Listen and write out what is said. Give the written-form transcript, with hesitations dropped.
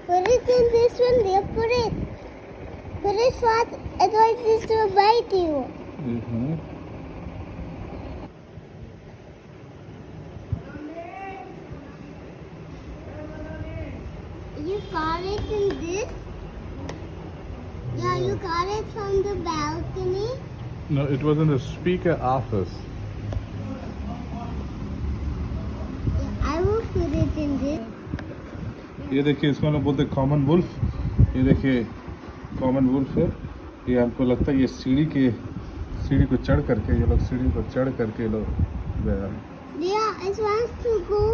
Put it in this one, there, put it. Put it fast, otherwise this will bite you. Mm-hmm. You got it in this? Yeah, you got it from the balcony? No, it was in the speaker office. Yeah, I will put it in this. ये देखिए, इसको लोग बोलते common wolf. ये देखिए common wolf है। ये हमको लगता है ये सीढ़ी को चढ़ करके ये लोग गया है। Yeah, it wants to go.